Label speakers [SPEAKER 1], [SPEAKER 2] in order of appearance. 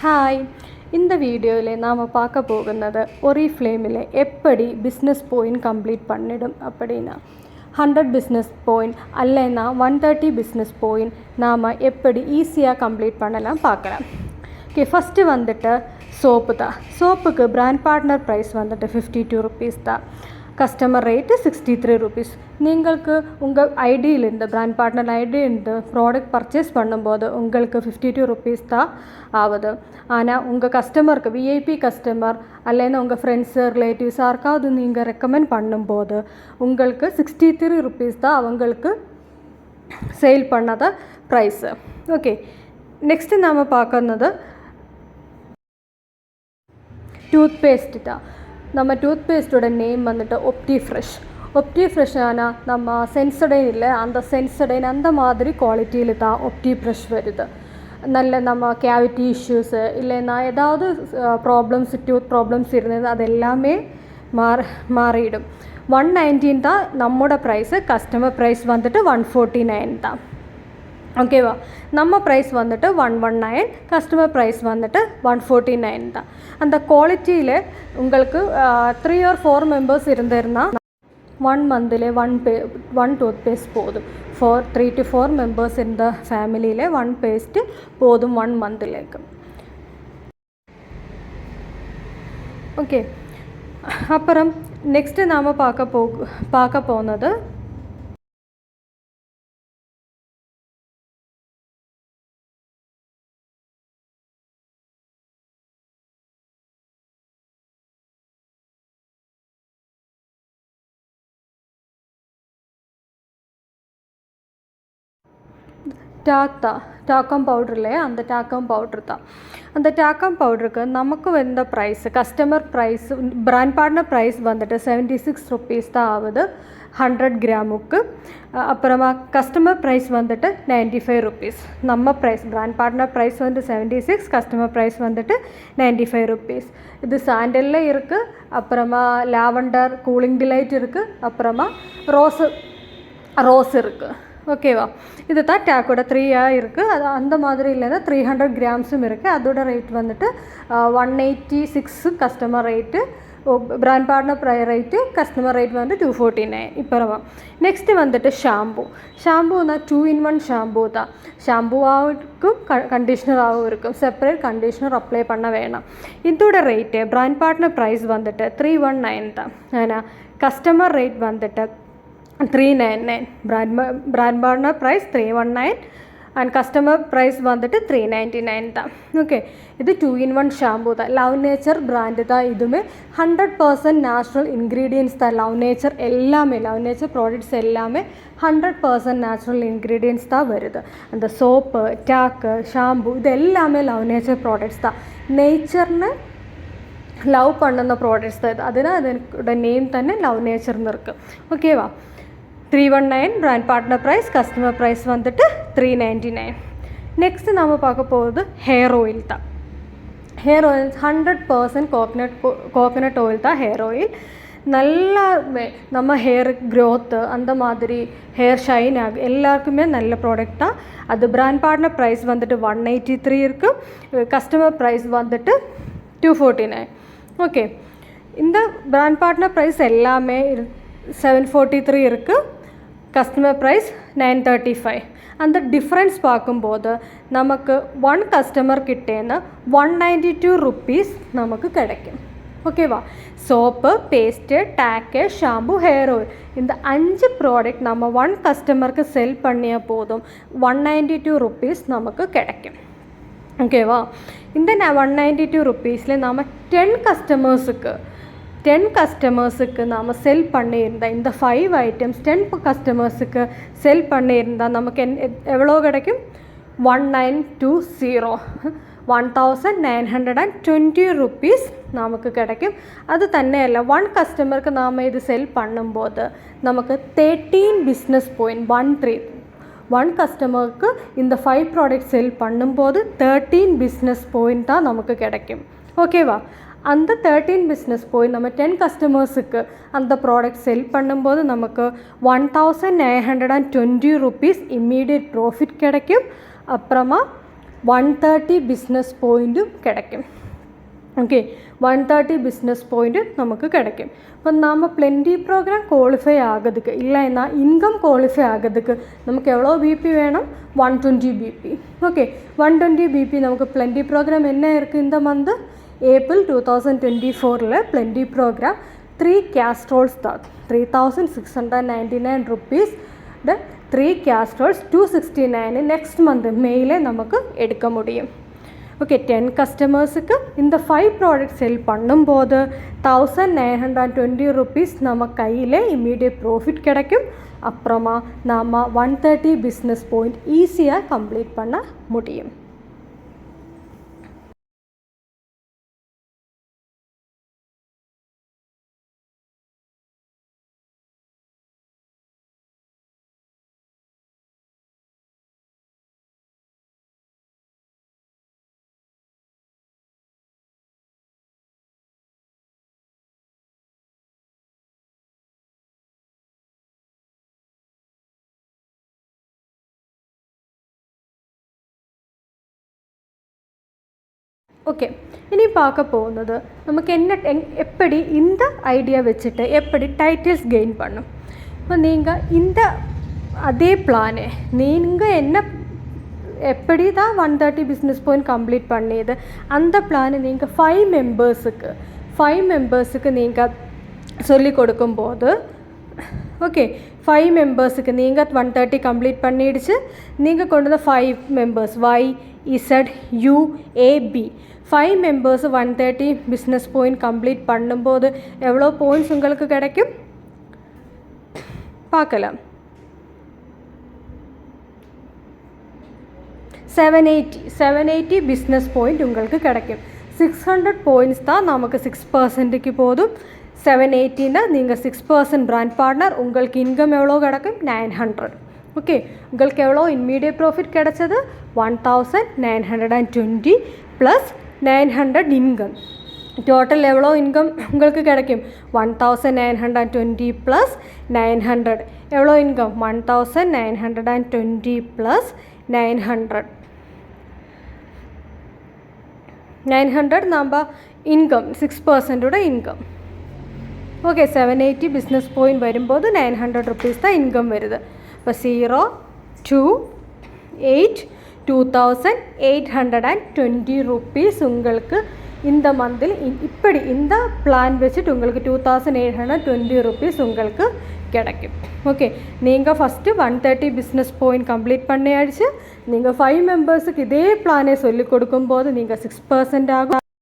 [SPEAKER 1] Hi, இந்த வீடியோவில் நாம் பார்க்க போகிறது ஒரிஃப்ளேமில் எப்படி பிஸ்னஸ் பாயிண்ட் கம்ப்ளீட் பண்ணிடும் அப்படின்னா 100 பிஸ்னஸ் பாயிண்ட் அல்லைன்னா 130 பிஸ்னஸ் பாயிண்ட் நாம் எப்படி ஈஸியாக கம்ப்ளீட் பண்ணலாம் பார்க்கலாம். ஓகே, ஃபஸ்ட்டு வந்துட்டு சோப்பு தான். சோப்புக்கு பிராண்ட் பார்ட்னர் ப்ரைஸ் வந்துட்டு 52 ருபீஸ் தான். Customer rate 63 rupees. நீங்களுக்கு உங்கள் ஐடியிலேருந்து பிராண்ட் பார்ட்னர் ஐடியிலேருந்து ப்ராடக்ட் பர்ச்சேஸ் பண்ணும்போது உங்களுக்கு 52 ருபீஸ் தான் ஆகுது. ஆனால் உங்கள் கஸ்டமருக்கு விஐபி கஸ்டமர் அல்லைன்னா உங்கள் ஃப்ரெண்ட்ஸு ரிலேட்டிவ்ஸ் யாருக்காவது நீங்கள் ரெக்கமெண்ட் பண்ணும்போது உங்களுக்கு 63 ருபீஸ் தான் அவங்களுக்கு சேல் பண்ணத ப்ரைஸு. ஓகே, நெக்ஸ்ட்டு நாம் பார்ക്കുന്നത് டூத் பேஸ்ட் தான். நம்ம டூத் பேஸ்ட்டோட நேம் வந்துட்டு ஒப்டி ஃப்ரெஷ் ஆனால் நம்ம சென்சடைன் இல்லை, அந்த சென்சடைன் அந்த மாதிரி குவாலிட்டியில் தான் ஒப்டி ஃப்ரெஷ் வருது. நல்ல நம்ம கேவிட்டி இஷ்யூஸு இல்லைன்னா ஏதாவது ப்ராப்ளம்ஸ் டூத் ப்ராப்ளம்ஸ் இருந்தது அது எல்லாமே மாறிடும். 119 தான் நம்மளோட ப்ரைஸு. கஸ்டமர் ப்ரைஸ் வந்துட்டு 149 தான். ஓகேவா, நம்ம ப்ரைஸ் வந்துட்டு 119, கஸ்டமர் ப்ரைஸ் வந்துட்டு 149 தான். அந்த குவாலிட்டியில் உங்களுக்கு 3 or 4 மெம்பர்ஸ் இருந்திருந்தால் 1 மந்தில் 1 டூத் பேஸ்ட் போதும். 3 to 4 மெம்பர்ஸ் இருந்த ஃபேமிலியில் 1 பேஸ்ட்டு போதும் 1 மந்திലേക്ക്. ஓகே, அப்புறம் நெக்ஸ்ட்டு நாம் பார்க்க போனது டாக்கம் பவுடர் இல்லையா, அந்த டாக்கம் பவுட்ரு தான். அந்த டாக்கம் பவுடருக்கு நமக்கு வந்த price customer price brand partner price வந்துட்டு 76 ருபீஸ் தான் ஆகுது 100 கிராமுக்கு. அப்புறமா கஸ்டமர் ப்ரைஸ் வந்துட்டு 95 ருபீஸ். நம்ம ப்ரைஸ் பிராண்ட் பார்ட்னர் ப்ரைஸ் வந்து 76, கஸ்டமர் ப்ரைஸ் வந்துட்டு 95 ருபீஸ். இது சாண்டலில் இருக்குது, அப்புறமா லாவெண்டர் கூலிங் டிலைட் இருக்குது, அப்புறமா ரோஸ் இருக்குது. ஓகேவா, இது தான் டேக்கோட 3 இருக்குது. அது அந்த மாதிரி இல்லைன்னா 300 கிராம்ஸும் இருக்குது. அதோட ரேட் வந்துட்டு 186 customer rate, brand partner rate, customer rate வந்து 249. இப்போ நெக்ஸ்ட்டு வந்துட்டு ஷாம்பூனா 2-in-1 ஷாம்பூ தான். ஷாம்பூவாவுக்கும் கண்டிஷ்னராகவும் இருக்கும். செப்பரேட் கண்டிஷ்னர் அப்ளை பண்ண வேணாம். இதோட ரேட்டு பிராண்ட் பார்ட்னர் ப்ரைஸ் வந்துட்டு 319 தான். ஆனால் கஸ்டமர் ரேட் வந்துட்டு 399. Brand partner price 319 and customer price வந்துட்டு 399 தான். ஓகே, இது 2-in-1 ஷாம்பூ தான். லவ் நேச்சர் பிராண்டு தான். இதுவுமே 100% நேச்சுரல் இன்க்ரீடியன்ஸ் தான். லவ் நேச்சர் ப்ராடக்ட்ஸ் எல்லாமே 100% நேச்சுரல் இன்க்ரீடியன்ஸ் தான் வருது. அந்த சோப்பு, டாக்கு, ஷாம்பூ இது எல்லாமே லவ் நேச்சர் ப்ராடக்ட்ஸ் தான். நேச்சர்னு லவ் பண்ணுന്ന ப்ராடக்ட்ஸ் தான் இது. அதனால் அதோட நேம் തന്നെ லவ் நேச்சர்னு இருக்குது. ஓகேவா, 319 brand partner price, customer price வந்துட்டு 399. நெக்ஸ்ட்டு நாம் பார்க்க போகிறது ஹேர் ஆயில் தான். ஹேர் ஆயில் 100% கோகனட் ஆயில் தான் ஹேர் ஆயில். நல்லா நம்ம ஹேர் க்ரோத்து அந்த மாதிரி ஹேர் ஷைன் ஆகும் எல்லாருக்குமே நல்ல ப்ராடக்ட் தான். அது பிராண்ட் பார்ட்னர் ப்ரைஸ் வந்துட்டு 183 இருக்குது, கஸ்டமர் ப்ரைஸ் வந்துட்டு 249. ஓகே, இந்த பிராண்ட் பார்ட்னர் ப்ரைஸ் எல்லாமே 743 இருக்குது, கஸ்டமர் ப்ரைஸ் 935. அந்த டிஃப்ரென்ஸ் பார்க்கும்போது நமக்கு 1 கஸ்டமர் கிட்டேன்னு 192 ருபீஸ் நமக்கு கிடைக்கும். ஓகேவா, soap, paste, talc, shampoo, hair oil இந்த 5 ப்ராடக்ட் நம்ம 1 கஸ்டமருக்கு செல் பண்ணிய போதும் 192 ருபீஸ் நமக்கு கிடைக்கும். ஓகேவா, இந்த 192 ருபீஸில் நம்ம 10 கஸ்டமர்ஸுக்கு நாம் செல் பண்ணியிருந்தால் இந்த 5 ஐட்டம்ஸ் 10 கஸ்டமர்ஸுக்கு செல் பண்ணியிருந்தால் நமக்கு எவ்வளோ கிடைக்கும்? 1920 ருபீஸ் நமக்கு கிடைக்கும். அது തന്നെയല്ല 1 കസ്റ്റമർക്ക് நாம் இது செல் பண்ணும்போது நமக்கு 13 பிஸ்னஸ் பாயிண்ட் 1 கஸ்டமருக்கு இந்த 5 ப்ராடக்ட் செல் பண்ணும்போது 13 பிஸ்னஸ் பாயிண்ட் தான் நமக்கு கிடைக்கும். ஓகேவா, அந்த 13 பிஸ்னஸ் பாயிண்ட் நம்ம 10 கஸ்டமர்ஸுக்கு அந்த ப்ராடக்ட் செல் பண்ணும்போது நமக்கு 1920 ருபீஸ் இம்மீடியட் ப்ராஃபிட் கிடைக்கும். அப்புறமா 130 பிஸ்னஸ் பாயிண்ட்டும் கிடைக்கும். ஓகே, 130 பிஸ்னஸ் பாயிண்ட் நமக்கு கிடைக்கும். இப்போ நம்ம பிளென்டி ப்ரோக்ராம் குவாலிஃபை ஆகிறதுக்கு இல்லைன்னா இன்கம் குவாலிஃபை ஆகிறதுக்கு நமக்கு எவ்வளோ பிபி வேணும்? 120 பிபி. ஓகே, 120 பிபி நமக்கு பிளென்டி ப்ரோக்ராம் என்ன இருக்குது இந்த மந்த்? ஏப்ரல் 2024 பிளென்டி ப்ரோக்ராம் 3 கேஸ்ட்ரோல்ஸ் தான் 3699 rupees. 3 கேஸ்ட்ரோல்ஸ் 269 நெக்ஸ்ட் மந்த் மேலே நமக்கு எடுக்க முடியும். ஓகே, 10 கஸ்டமர்ஸுக்கு இந்த 5 ப்ராடக்ட் செல் பண்ணும்போது 1920 rupees நம்ம கையில் இம்மீடியட் ப்ராஃபிட் கிடைக்கும். அப்புறமா நாம் 130 பிஸ்னஸ் பாயிண்ட் ஈஸியாக கம்ப்ளீட் பண்ண முடியும். ஓகே, இனி பார்க்க போகிறது நமக்கு எப்படி இந்த ஐடியா வச்சுட்டு எப்படி டைட்டில்ஸ் கெயின் பண்ணும். இப்போ நீங்கள் இந்த அதே பிளானு நீங்கள் எப்படி தான் 130 பிஸ்னஸ் பாயிண்ட் கம்ப்ளீட் பண்ணியது அந்த பிளானை நீங்கள் 5 மெம்பர்ஸுக்கு நீங்கள் சொல்லிக் கொடுக்கும்போது, ஓகே 5 மெம்பர்ஸுக்கு நீங்கள் 130 கம்ப்ளீட் பண்ணிடுச்சு. நீங்கள் கொண்டு வந்த 5 members YZUAB 5 members 130 business point complete பண்ணும்போது எவ்வளோ பாயிண்ட்ஸ் உங்களுக்கு கிடைக்கும் பார்க்கலாம். 780 பிஸ்னஸ் பாயிண்ட் உங்களுக்கு கிடைக்கும். 600 பாயிண்ட்ஸ் தான் நமக்கு 6%க்கு போதும். 780னா நீங்கள் 6% பிராண்ட் பார்ட்னர், உங்களுக்கு இன்கம் எவ்வளோ கிடைக்கும்? 900. ஓகே, உங்களுக்கு எவ்வளோ இம்மீடியட் ப்ராஃபிட் கிடைச்சது? 1920 ப்ளஸ் 900 இன்கம். டோட்டல் எவ்வளோ இன்கம் உங்களுக்கு கிடைக்கும்? 1920 ப்ளஸ் 900 எவ்வளோ இன்கம்? 1920 ப்ளஸ் 900 நம்ம income 6% income. Okay, 780 business point வரும்போது 900 rupees தான் இன்கம் வருது. இப்போ 0 2 8 2820 rupees உங்களுக்கு இந்த மந்தில் இப்படி இந்த பிளான் வச்சுட்டு உங்களுக்கு 2820 rupees உங்களுக்கு கிடைக்கும். ஓகே, நீங்கள் ஃபஸ்ட்டு 130 பிஸ்னஸ் பாயிண்ட் கம்ப்ளீட் பண்ணியாச்சு. நீங்கள் 5 மெம்பர்ஸுக்கு இதே பிளானே சொல்லிக் கொடுக்கும்போது நீங்கள் 6% ஆகும்.